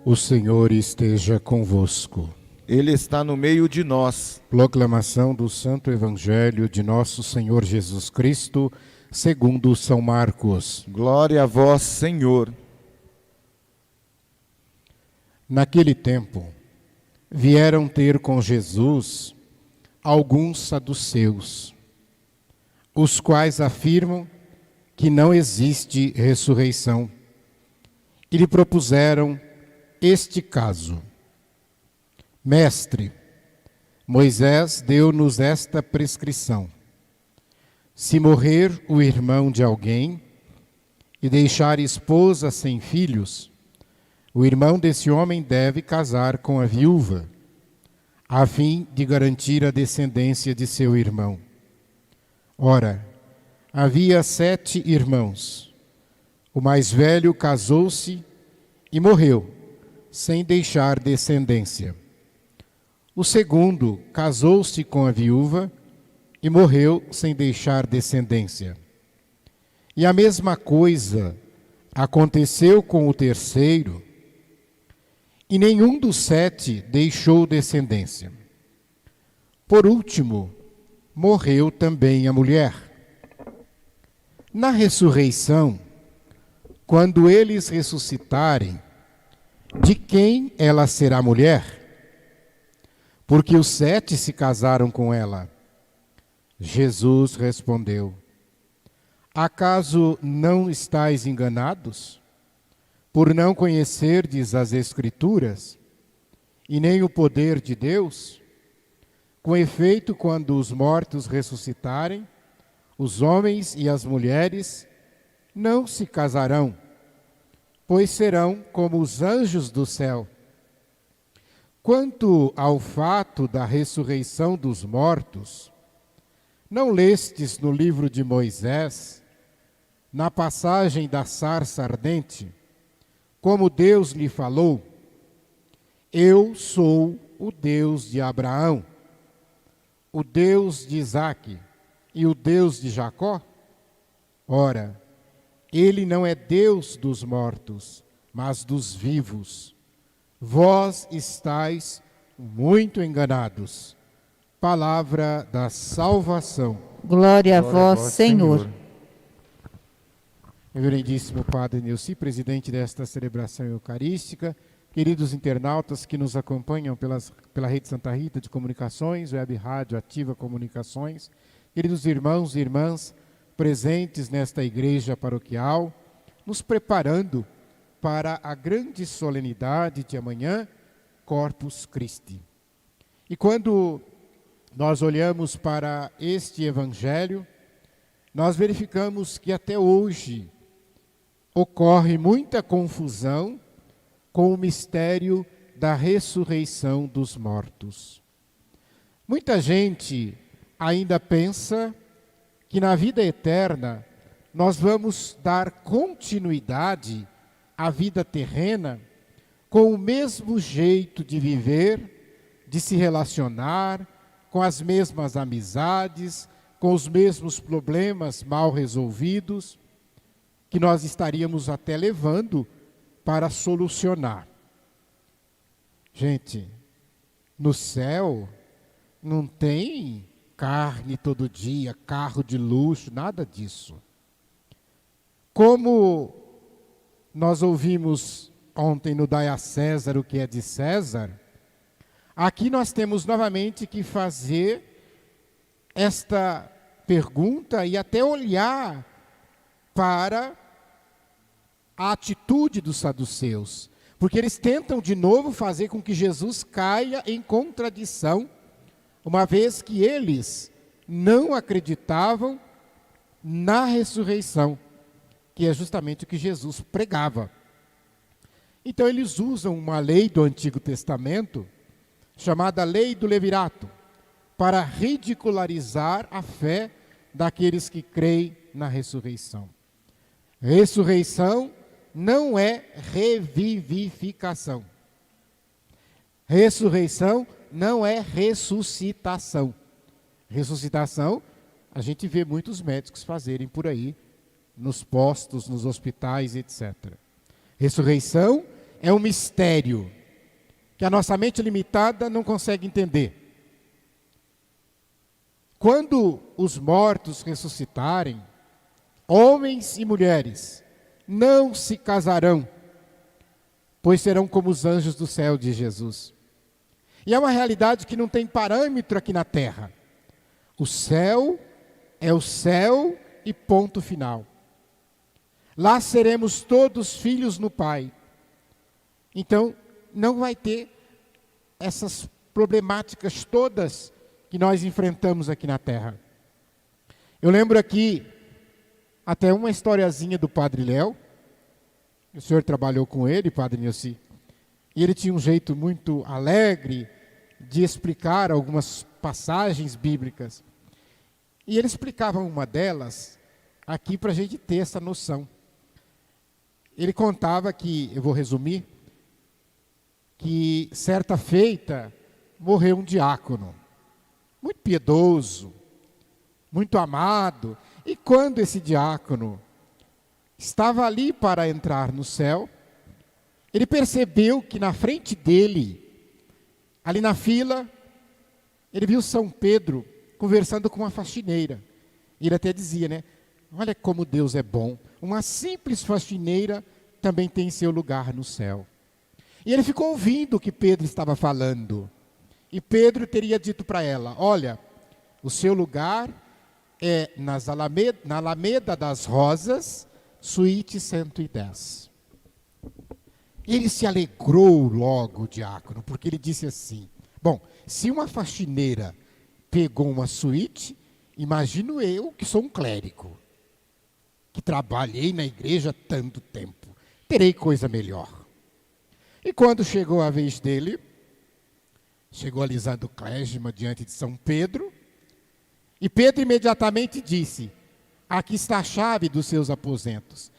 O Senhor esteja convosco. Ele está no meio de nós. Proclamação do Santo Evangelho de Nosso Senhor Jesus Cristo, segundo São Marcos. Glória a vós, Senhor. Naquele tempo, vieram ter com Jesus alguns saduceus, os quais afirmam que não existe ressurreição, e lhe propuseram este caso: Mestre, Moisés deu-nos esta prescrição: se morrer o irmão de alguém e deixar esposa sem filhos, o irmão desse homem deve casar com a viúva, a fim de garantir a descendência de seu irmão. Ora, havia 7 irmãos. O mais velho casou-se e morreu, sem deixar descendência. O segundo casou-se com a viúva e morreu sem deixar descendência. E a mesma coisa aconteceu com o terceiro, e nenhum dos 7 deixou descendência. Por último, morreu também a mulher. Na ressurreição, quando eles ressuscitarem, de quem ela será mulher? Porque os 7 se casaram com ela. Jesus respondeu: acaso não estáis enganados, por não conhecerdes as Escrituras, e nem o poder de Deus? Com efeito, quando os mortos ressuscitarem, os homens e as mulheres não se casarão, pois serão como os anjos do céu. Quanto ao fato da ressurreição dos mortos, não lestes no livro de Moisés, na passagem da sarça ardente, como Deus lhe falou: eu sou o Deus de Abraão, o Deus de Isaque e o Deus de Jacó? Ora, ele não é Deus dos mortos, mas dos vivos. Vós estáis muito enganados. Palavra da salvação. Glória a vós, Senhor. Reverendíssimo Padre Nilci, presidente desta celebração eucarística, queridos internautas que nos acompanham pela Rede Santa Rita de Comunicações, Web Rádio Ativa Comunicações, queridos irmãos e irmãs presentes nesta igreja paroquial, nos preparando para a grande solenidade de amanhã, Corpus Christi. E quando nós olhamos para este evangelho, nós verificamos que até hoje ocorre muita confusão com o mistério da ressurreição dos mortos. Muita gente ainda pensa que na vida eterna nós vamos dar continuidade à vida terrena com o mesmo jeito de viver, de se relacionar, com as mesmas amizades, com os mesmos problemas mal resolvidos, que nós estaríamos até levando para solucionar. Gente, no céu não tem carne todo dia, carro de luxo, nada disso. Como nós ouvimos ontem no Dai a César o que é de César, aqui nós temos novamente que fazer esta pergunta e até olhar para a atitude dos saduceus, porque eles tentam de novo fazer com que Jesus caia em contradição, uma vez que eles não acreditavam na ressurreição, que é justamente o que Jesus pregava. Então eles usam uma lei do Antigo Testamento, chamada Lei do Levirato, para ridicularizar a fé daqueles que creem na ressurreição. Ressurreição não é revivificação. Ressurreição não é ressuscitação. Ressuscitação, a gente vê muitos médicos fazerem por aí, nos postos, nos hospitais, etc. Ressurreição é um mistério que a nossa mente limitada não consegue entender. Quando os mortos ressuscitarem, homens e mulheres não se casarão, pois serão como os anjos do céu de Jesus. E é uma realidade que não tem parâmetro aqui na terra. O céu é o céu e ponto final. Lá seremos todos filhos no Pai. Então, não vai ter essas problemáticas todas que nós enfrentamos aqui na terra. Eu lembro aqui até uma historiazinha do Padre Léo. O senhor trabalhou com ele, Padre Nilci, e ele tinha um jeito muito alegre de explicar algumas passagens bíblicas. E ele explicava uma delas aqui para a gente ter essa noção. Ele contava que, eu vou resumir, que certa feita morreu um diácono, muito piedoso, muito amado. E quando esse diácono estava ali para entrar no céu, ele percebeu que na frente dele, ali na fila, ele viu São Pedro conversando com uma faxineira. E ele até dizia, né? Olha como Deus é bom. Uma simples faxineira também tem seu lugar no céu. E ele ficou ouvindo o que Pedro estava falando. E Pedro teria dito para ela, olha, o seu lugar é na Alameda das Rosas, suíte 110. Ele se alegrou logo, o diácono, porque ele disse assim, bom, se uma faxineira pegou uma suíte, imagino eu que sou um clérigo, que trabalhei na igreja há tanto tempo, terei coisa melhor. E quando chegou a vez dele, chegou alisando o clésima diante de São Pedro, e Pedro imediatamente disse, aqui está a chave dos seus aposentos.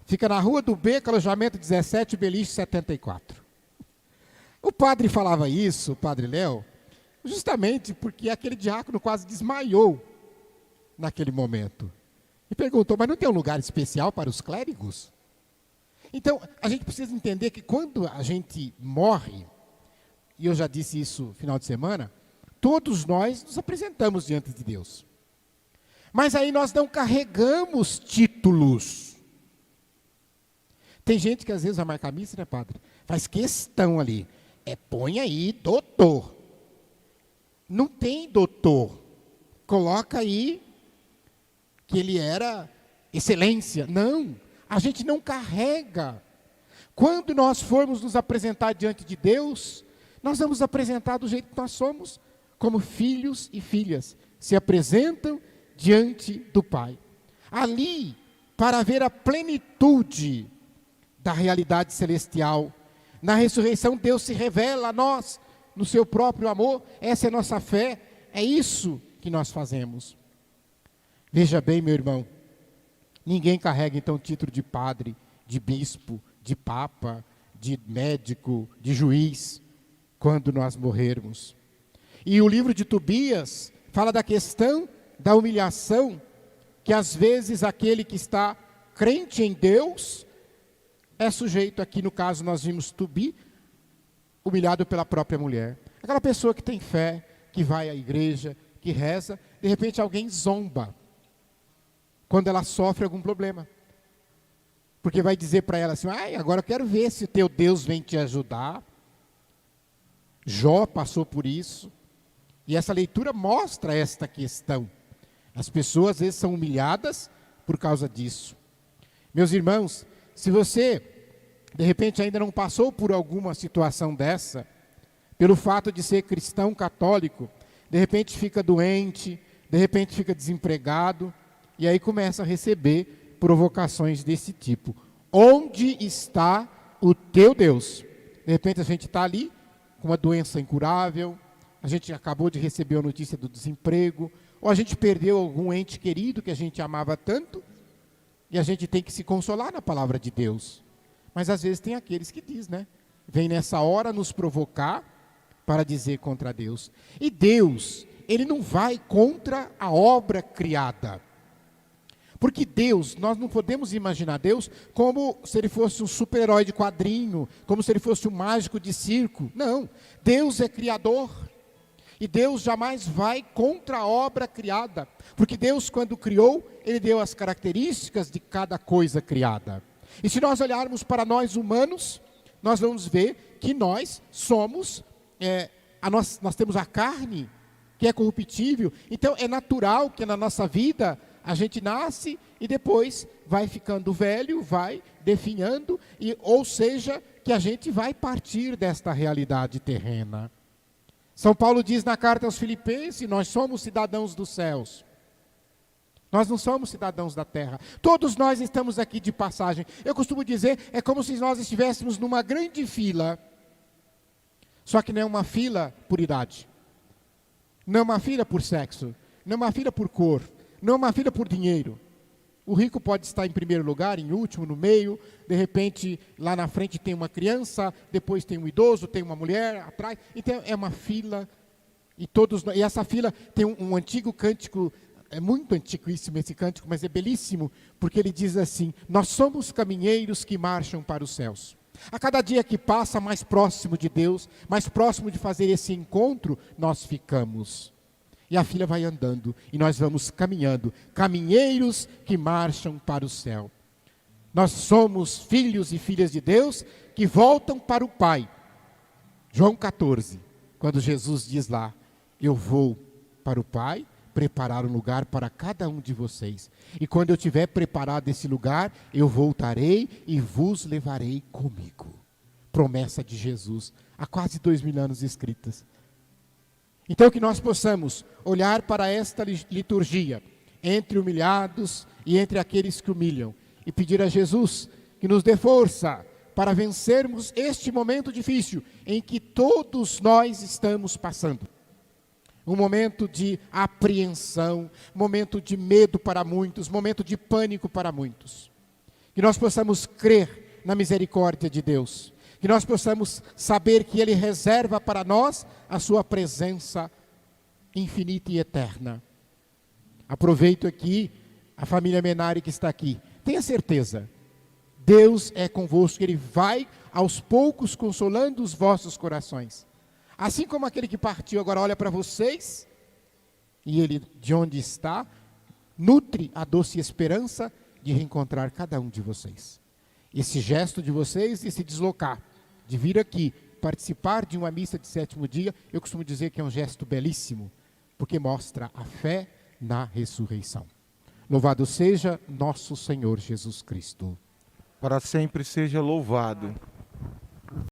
Fica na Rua do Beco, alojamento 17, beliche 74. O padre falava isso, o Padre Léo, justamente porque aquele diácono quase desmaiou naquele momento. E perguntou, mas não tem um lugar especial para os clérigos? Então, a gente precisa entender que quando a gente morre, e eu já disse isso no final de semana, todos nós nos apresentamos diante de Deus. Mas aí nós não carregamos títulos. Tem gente que às vezes vai marcar missa, né, padre? Faz questão ali. Põe aí, doutor. Não tem doutor. Coloca aí que ele era excelência. Não, a gente não carrega. Quando nós formos nos apresentar diante de Deus, nós vamos apresentar do jeito que nós somos, como filhos e filhas. Se apresentam diante do Pai. Ali, para ver a plenitude da realidade celestial. Na ressurreição, Deus se revela a nós, no seu próprio amor. Essa é a nossa fé, é isso que nós fazemos. Veja bem, meu irmão, ninguém carrega então o título de padre, de bispo, de papa, de médico, de juiz, quando nós morrermos. E o livro de Tobias fala da questão da humilhação, que às vezes aquele que está crente em Deus é sujeito, aqui no caso nós vimos Tobi, humilhado pela própria mulher. Aquela pessoa que tem fé, que vai à igreja, que reza, de repente alguém zomba, quando ela sofre algum problema. Porque vai dizer para ela assim, agora eu quero ver se o teu Deus vem te ajudar. Jó passou por isso, e essa leitura mostra esta questão. As pessoas às vezes são humilhadas por causa disso. Meus irmãos, se você, de repente, ainda não passou por alguma situação dessa, pelo fato de ser cristão católico, de repente fica doente, de repente fica desempregado, e aí começa a receber provocações desse tipo. Onde está o teu Deus? De repente a gente está ali com uma doença incurável, a gente acabou de receber a notícia do desemprego, ou a gente perdeu algum ente querido que a gente amava tanto, e a gente tem que se consolar na palavra de Deus. Mas às vezes tem aqueles que dizem, né? Vem nessa hora nos provocar para dizer contra Deus. E Deus, Ele não vai contra a obra criada. Porque Deus, nós não podemos imaginar Deus como se ele fosse um super-herói de quadrinho, como se ele fosse um mágico de circo. Não, Deus é criador. E Deus jamais vai contra a obra criada. Porque Deus, quando criou, ele deu as características de cada coisa criada. E se nós olharmos para nós humanos, nós vamos ver que nós somos, nós temos a carne, que é corruptível. Então é natural que na nossa vida a gente nasce e depois vai ficando velho, vai definhando, ou seja, que a gente vai partir desta realidade terrena. São Paulo diz na carta aos Filipenses, nós somos cidadãos dos céus. Nós não somos cidadãos da terra. Todos nós estamos aqui de passagem. Eu costumo dizer, é como se nós estivéssemos numa grande fila, só que não é uma fila por idade. Não é uma fila por sexo, não é uma fila por cor, não é uma fila por dinheiro. O rico pode estar em primeiro lugar, em último, no meio. De repente, lá na frente tem uma criança, depois tem um idoso, tem uma mulher atrás. Então, é uma fila. E essa fila tem um antigo cântico, é muito antiquíssimo esse cântico, mas é belíssimo, porque ele diz assim, nós somos caminheiros que marcham para os céus. A cada dia que passa, mais próximo de Deus, mais próximo de fazer esse encontro, nós ficamos. E a fila vai andando, e nós vamos caminhando, caminheiros que marcham para o céu. Nós somos filhos e filhas de Deus que voltam para o Pai. João 14, quando Jesus diz lá, eu vou para o Pai, preparar um lugar para cada um de vocês. E quando eu tiver preparado esse lugar, eu voltarei e vos levarei comigo. Promessa de Jesus, há quase 2000 anos escritas. Então que nós possamos olhar para esta liturgia, entre humilhados e entre aqueles que humilham, e pedir a Jesus que nos dê força para vencermos este momento difícil em que todos nós estamos passando. Um momento de apreensão, momento de medo para muitos, momento de pânico para muitos. Que nós possamos crer na misericórdia de Deus. Que nós possamos saber que Ele reserva para nós a sua presença infinita e eterna. Aproveito aqui a família Menari que está aqui. Tenha certeza, Deus é convosco, Ele vai aos poucos consolando os vossos corações. Assim como aquele que partiu agora olha para vocês, e Ele de onde está, nutre a doce esperança de reencontrar cada um de vocês. Esse gesto de vocês de se deslocar, de vir aqui, participar de uma missa de 7º dia, eu costumo dizer que é um gesto belíssimo, porque mostra a fé na ressurreição. Louvado seja nosso Senhor Jesus Cristo. Para sempre seja louvado.